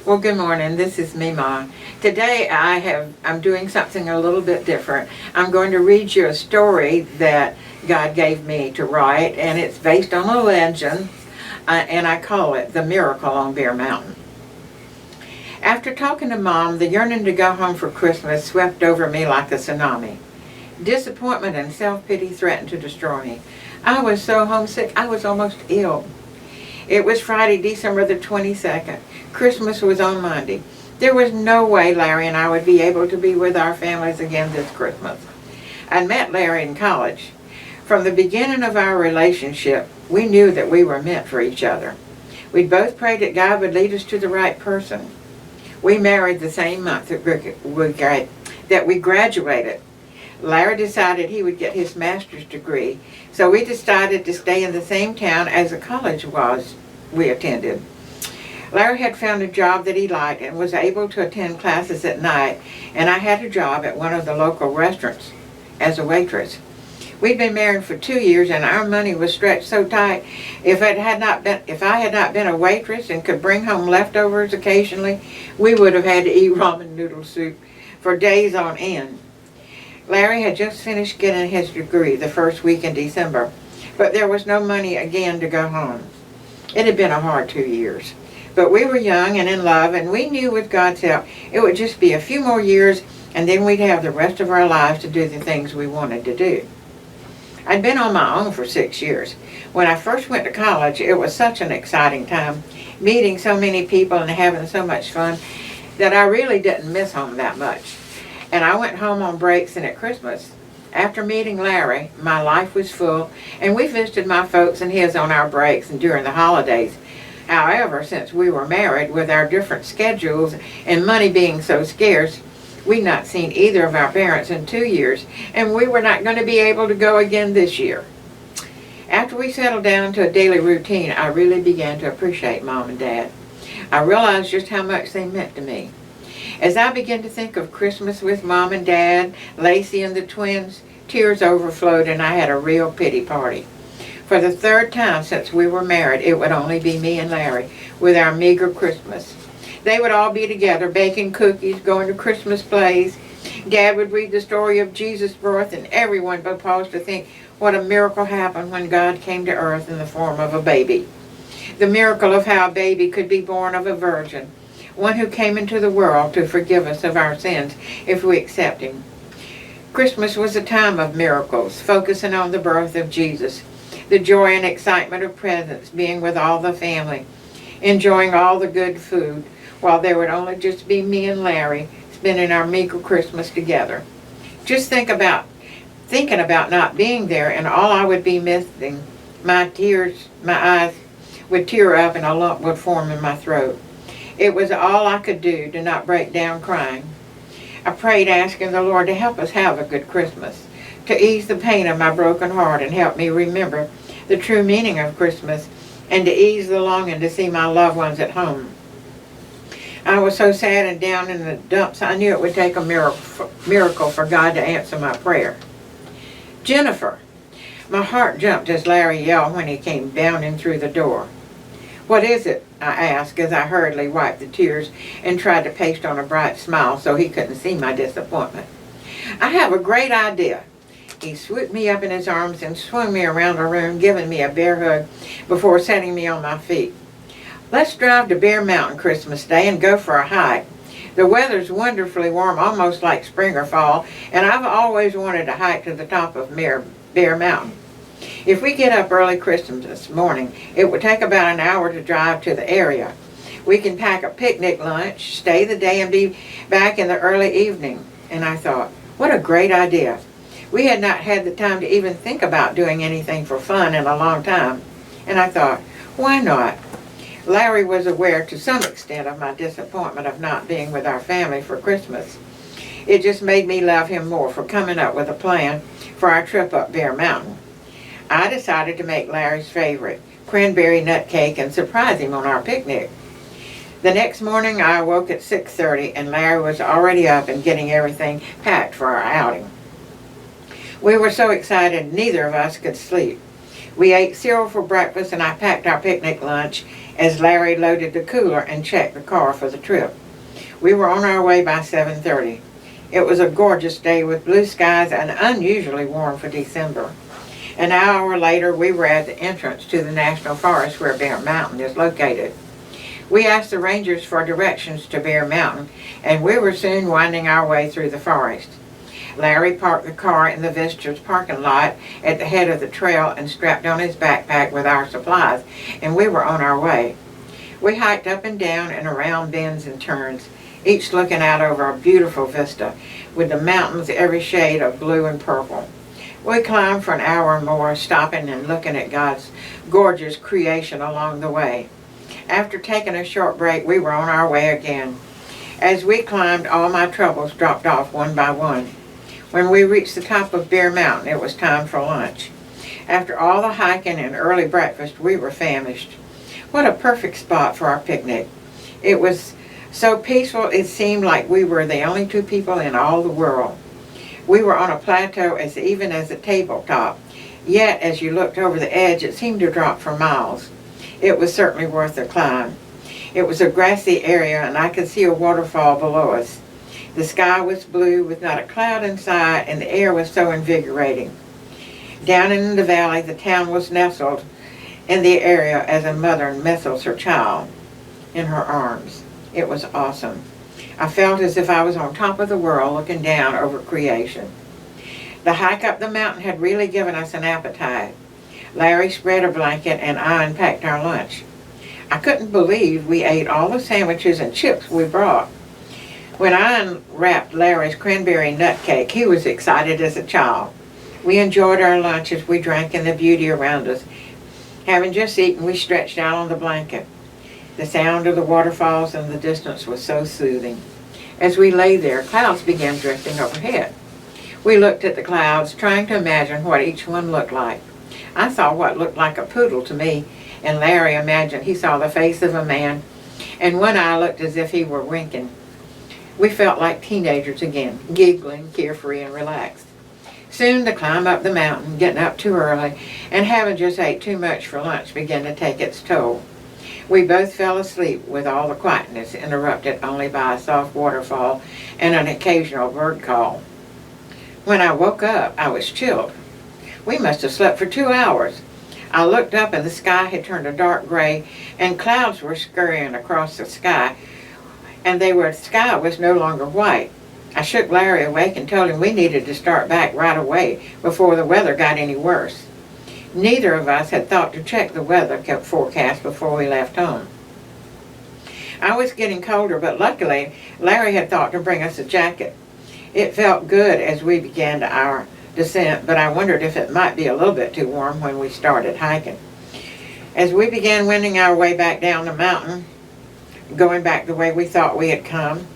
Well, good morning. This is Mima. Today I'm doing something a little bit different. I'm going to read you a story that God gave me to write, and it's based on a legend, and I call it The Miracle on Bear Mountain. After talking to Mom, the yearning to go home for Christmas swept over me like a tsunami. Disappointment and self-pity threatened to destroy me. I was so homesick, I was almost ill. It was Friday, December the 22nd. Christmas was on Monday. There was no way Larry and I would be able to be with our families again this Christmas. I'd met Larry in college. From the beginning of our relationship, we knew that we were meant for each other. We'd both prayed that God would lead us to the right person. We married the same month that we graduated. Larry decided he would get his master's degree, so we decided to stay in the same town as the college we attended. Larry had found a job that he liked and was able to attend classes at night, and I had a job at one of the local restaurants as a waitress. We'd been married for 2 years, and our money was stretched so tight. If I had not been a waitress and could bring home leftovers occasionally, we would have had to eat ramen noodle soup for days on end. Larry had just finished getting his degree the first week in December, but there was no money again to go home. It had been a hard 2 years, but we were young and in love, and we knew with God's help it would just be a few more years, and then we'd have the rest of our lives to do the things we wanted to do. I'd been on my own for 6 years. When I first went to college, it was such an exciting time, meeting so many people and having so much fun, that I really didn't miss home that much. And I went home on breaks and at Christmas. After meeting Larry, my life was full, and we visited my folks and his on our breaks and during the holidays. However, since we were married, with our different schedules and money being so scarce, we'd not seen either of our parents in 2 years, and we were not going to be able to go again this year. After we settled down to a daily routine, I really began to appreciate Mom and Dad. I realized just how much they meant to me. As I began to think of Christmas with Mom and Dad, Lacey and the twins, tears overflowed, and I had a real pity party. For the third time since we were married, it would only be me and Larry with our meager Christmas. They would all be together, baking cookies, going to Christmas plays. Dad would read the story of Jesus' birth, and everyone would pause to think what a miracle happened when God came to earth in the form of a baby. The miracle of how a baby could be born of a virgin, one who came into the world to forgive us of our sins if we accept Him. Christmas was a time of miracles, focusing on the birth of Jesus, the joy and excitement of presents, being with all the family, enjoying all the good food, while there would only just be me and Larry spending our meager Christmas together. Just thinking about not being there, and all I would be missing, my eyes would tear up and a lump would form in my throat. It was all I could do to not break down crying. I prayed, asking the Lord to help us have a good Christmas, to ease the pain of my broken heart and help me remember the true meaning of Christmas, and to ease the longing to see my loved ones at home. I was so sad and down in the dumps, I knew it would take a miracle for God to answer my prayer. Jennifer! My heart jumped as Larry yelled when he came bounding through the door. What is it? I asked as I hurriedly wiped the tears and tried to paste on a bright smile so he couldn't see my disappointment. I have a great idea. He swooped me up in his arms and swung me around the room, giving me a bear hug before setting me on my feet. Let's drive to Bear Mountain Christmas Day and go for a hike. The weather's wonderfully warm, almost like spring or fall, and I've always wanted to hike to the top of Bear Mountain. If we get up early Christmas morning, it would take about an hour to drive to the area. We can pack a picnic lunch, stay the day, and be back in the early evening. And I thought, what a great idea. We had not had the time to even think about doing anything for fun in a long time. And I thought, why not? Larry was aware to some extent of my disappointment of not being with our family for Christmas. It just made me love him more for coming up with a plan for our trip up Bear Mountain. I decided to make Larry's favorite, cranberry nut cake, and surprise him on our picnic. The next morning I awoke at 6:30 and Larry was already up and getting everything packed for our outing. We were so excited neither of us could sleep. We ate cereal for breakfast and I packed our picnic lunch as Larry loaded the cooler and checked the car for the trip. We were on our way by 7:30. It was a gorgeous day with blue skies and unusually warm for December. An hour later, we were at the entrance to the National Forest where Bear Mountain is located. We asked the rangers for directions to Bear Mountain, and we were soon winding our way through the forest. Larry parked the car in the visitor's parking lot at the head of the trail and strapped on his backpack with our supplies, and we were on our way. We hiked up and down and around bends and turns, each looking out over a beautiful vista, with the mountains every shade of blue and purple. We climbed for an hour or more, stopping and looking at God's gorgeous creation along the way. After taking a short break, we were on our way again. As we climbed, all my troubles dropped off one by one. When we reached the top of Bear Mountain, it was time for lunch. After all the hiking and early breakfast, we were famished. What a perfect spot for our picnic. It was so peaceful it seemed like we were the only two people in all the world. We were on a plateau as even as a tabletop, yet as you looked over the edge it seemed to drop for miles. It was certainly worth the climb. It was a grassy area and I could see a waterfall below us. The sky was blue with not a cloud in sight and the air was so invigorating. Down in the valley the town was nestled in the area as a mother nestles her child in her arms. It was awesome. I felt as if I was on top of the world looking down over creation. The hike up the mountain had really given us an appetite. Larry spread a blanket and I unpacked our lunch. I couldn't believe we ate all the sandwiches and chips we brought. When I unwrapped Larry's cranberry nut cake, he was excited as a child. We enjoyed our lunch as we drank in the beauty around us. Having just eaten, we stretched out on the blanket. The sound of the waterfalls in the distance was so soothing. As we lay there, clouds began drifting overhead. We looked at the clouds, trying to imagine what each one looked like. I saw what looked like a poodle to me, and Larry imagined he saw the face of a man, and one eye looked as if he were winking. We felt like teenagers again, giggling, carefree, and relaxed. Soon the climb up the mountain, getting up too early, and having just ate too much for lunch began to take its toll. We both fell asleep with all the quietness interrupted only by a soft waterfall and an occasional bird call. When I woke up, I was chilled. We must have slept for 2 hours. I looked up and the sky had turned a dark gray and clouds were scurrying across the sky, and the sky was no longer white. I shook Larry awake and told him we needed to start back right away before the weather got any worse. Neither of us had thought to check the weather forecast before we left home. I was getting colder, but luckily Larry had thought to bring us a jacket. It felt good as we began our descent, but I wondered if it might be a little bit too warm when we started hiking. As we began wending our way back down the mountain, going back the way we thought we had come,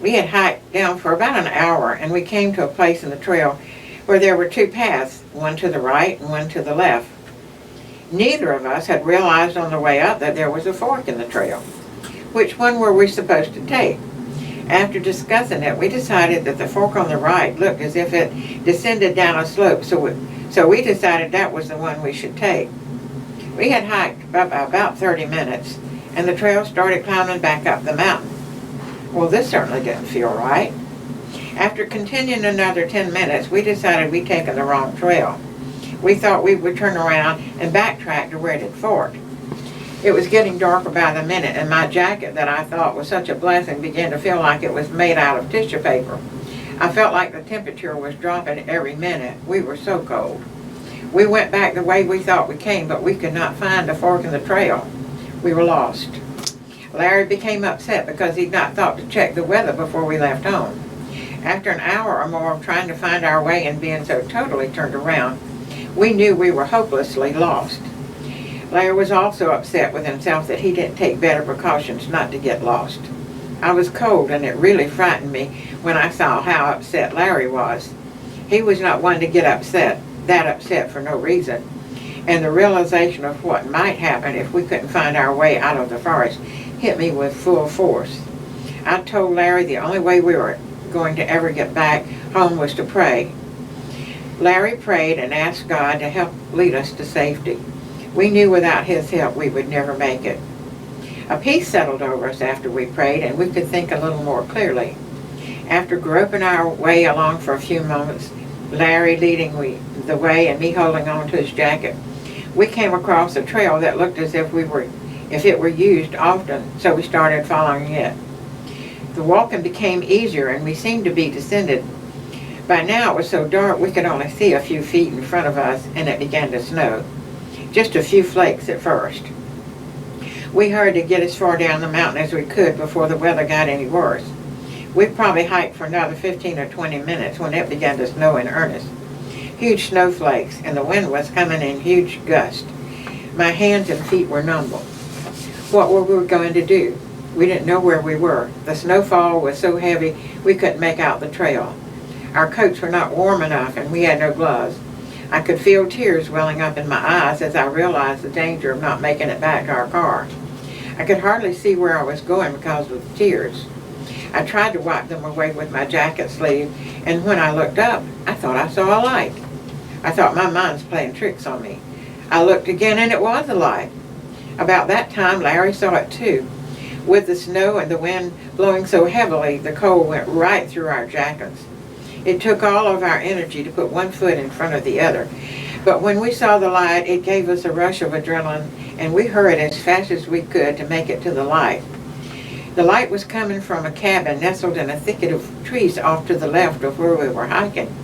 we had hiked down for about an hour and we came to a place in the trail where there were two paths, one to the right and one to the left. Neither of us had realized on the way up that there was a fork in the trail. Which one were we supposed to take? After discussing it, we decided that the fork on the right looked as if it descended down a slope, so we decided that was the one we should take. We had hiked about 30 minutes, and the trail started climbing back up the mountain. Well, this certainly didn't feel right. After continuing another 10 minutes, we decided we'd taken the wrong trail. We thought we would turn around and backtrack to where it had forked. It was getting darker by the minute, and my jacket that I thought was such a blessing began to feel like it was made out of tissue paper. I felt like the temperature was dropping every minute. We were so cold. We went back the way we thought we came, but we could not find a fork in the trail. We were lost. Larry became upset because he'd not thought to check the weather before we left home. After an hour or more of trying to find our way and being so totally turned around, we knew we were hopelessly lost. Larry was also upset with himself that he didn't take better precautions not to get lost. I was cold and it really frightened me when I saw how upset Larry was. He was not one to get that upset for no reason, and the realization of what might happen if we couldn't find our way out of the forest hit me with full force. I told Larry the only way we were going to ever get back home was to pray. Larry prayed and asked God to help lead us to safety. We knew without his help we would never make it. A peace settled over us after we prayed, and we could think a little more clearly. After groping our way along for a few moments, Larry leading the way and me holding on to his jacket, we came across a trail that looked as if it were used often, so we started following it. The walking became easier and we seemed to be descended. By now it was so dark we could only see a few feet in front of us, and it began to snow. Just a few flakes at first. We hurried to get as far down the mountain as we could before the weather got any worse. We probably hiked for another 15 or 20 minutes when it began to snow in earnest. Huge snowflakes, and the wind was coming in huge gusts. My hands and feet were numb. What were we going to do? We didn't know where we were. The snowfall was so heavy we couldn't make out the trail. Our coats were not warm enough and we had no gloves. I could feel tears welling up in my eyes as I realized the danger of not making it back to our car. I could hardly see where I was going because of the tears. I tried to wipe them away with my jacket sleeve, and when I looked up, I thought I saw a light. I thought my mind's playing tricks on me. I looked again and it was a light. About that time, Larry saw it too. With the snow and the wind blowing so heavily, the cold went right through our jackets. It took all of our energy to put one foot in front of the other. But when we saw the light, it gave us a rush of adrenaline, and we hurried as fast as we could to make it to the light. The light was coming from a cabin nestled in a thicket of trees off to the left of where we were hiking.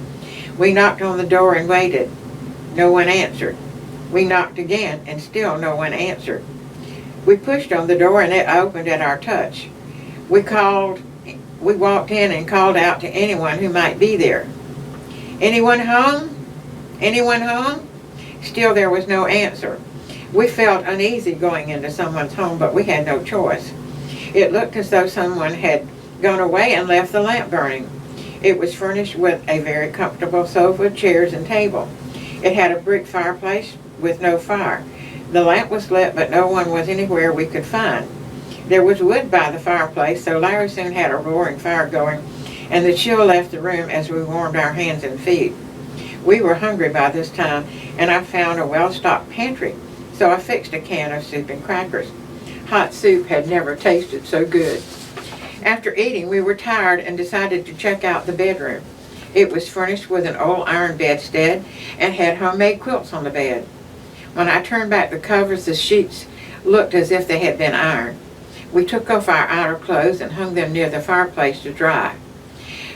We knocked on the door and waited. No one answered. We knocked again, and still no one answered. We pushed on the door and it opened at our touch. We walked in and called out to anyone who might be there. "Anyone home? Anyone home?" Still there was no answer. We felt uneasy going into someone's home, but we had no choice. It looked as though someone had gone away and left the lamp burning. It was furnished with a very comfortable sofa, chairs, and table. It had a brick fireplace with no fire. The lamp was lit, but no one was anywhere we could find. There was wood by the fireplace, so Larry soon had a roaring fire going, and the chill left the room as we warmed our hands and feet. We were hungry by this time, and I found a well-stocked pantry, so I fixed a can of soup and crackers. Hot soup had never tasted so good. After eating, we were tired and decided to check out the bedroom. It was furnished with an old iron bedstead and had homemade quilts on the bed. When I turned back the covers, the sheets looked as if they had been ironed. We took off our outer clothes and hung them near the fireplace to dry.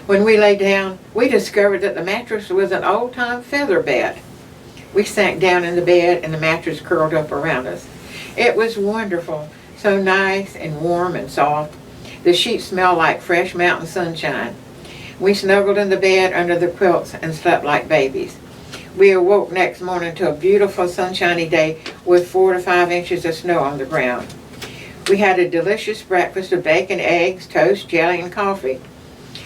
When we lay down, we discovered that the mattress was an old-time feather bed. We sank down in the bed and the mattress curled up around us. It was wonderful, so nice and warm and soft. The sheets smelled like fresh mountain sunshine. We snuggled in the bed under the quilts and slept like babies. We awoke next morning to a beautiful sunshiny day with 4 to 5 inches of snow on the ground. We had a delicious breakfast of bacon, eggs, toast, jelly, and coffee.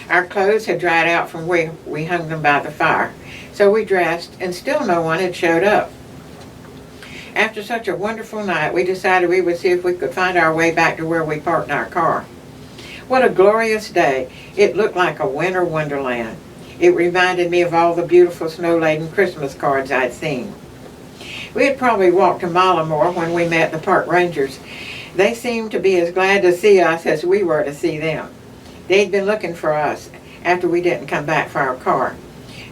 Our clothes had dried out from where we hung them by the fire, so we dressed, and still no one had showed up. After such a wonderful night, we decided we would see if we could find our way back to where we parked our car. What a glorious day. It looked like a winter wonderland. It reminded me of all the beautiful snow-laden Christmas cards I'd seen. We had probably walked a mile or more when we met the park rangers. They seemed to be as glad to see us as we were to see them. They'd been looking for us after we didn't come back for our car.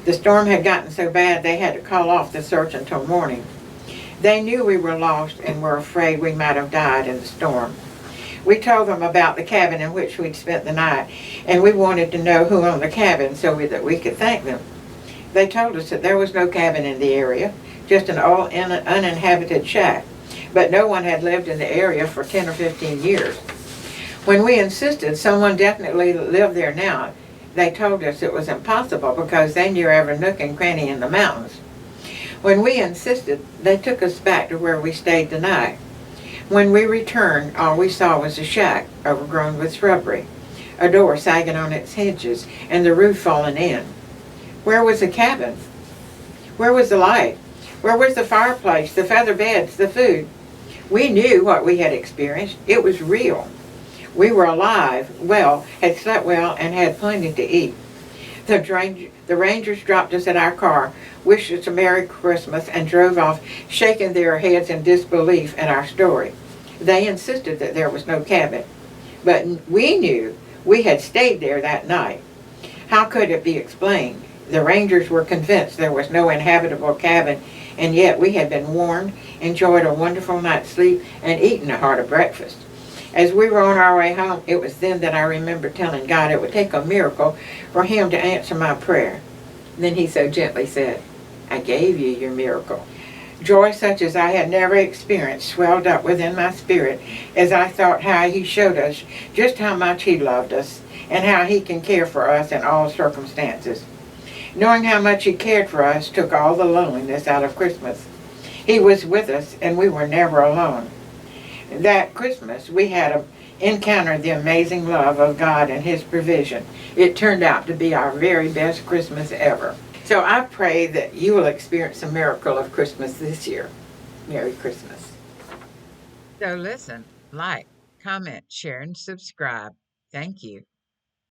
The storm had gotten so bad they had to call off the search until morning. They knew we were lost and were afraid we might have died in the storm. We told them about the cabin in which we'd spent the night, and we wanted to know who owned the cabin so that we could thank them. They told us that there was no cabin in the area, just an old uninhabited shack, but no one had lived in the area for 10 or 15 years. When we insisted someone definitely lived there now, they told us it was impossible because they knew every nook and cranny in the mountains. When we insisted, they took us back to where we stayed the night. When we returned, all we saw was a shack overgrown with shrubbery, a door sagging on its hinges, and the roof falling in. Where was the cabin? Where was the light? Where was the fireplace, the feather beds, the food? We knew what we had experienced. It was real. We were alive, well, had slept well, and had plenty to eat. The Rangers dropped us at our car, wished us a Merry Christmas, and drove off, shaking their heads in disbelief at our story. They insisted that there was no cabin, but we knew we had stayed there that night. How could it be explained? The Rangers were convinced there was no inhabitable cabin, and yet we had been warned, enjoyed a wonderful night's sleep, and eaten a hearty breakfast. As we were on our way home, it was then that I remembered telling God it would take a miracle for Him to answer my prayer. Then He so gently said, "I gave you your miracle." Joy such as I had never experienced swelled up within my spirit as I thought how He showed us just how much He loved us and how He can care for us in all circumstances. Knowing how much He cared for us took all the loneliness out of Christmas. He was with us and we were never alone. That Christmas we had encountered the amazing love of God and His provision. It turned out to be our very best Christmas ever. So I pray that you will experience a miracle of Christmas this year. Merry Christmas. So listen, like, comment, share, and subscribe. Thank you.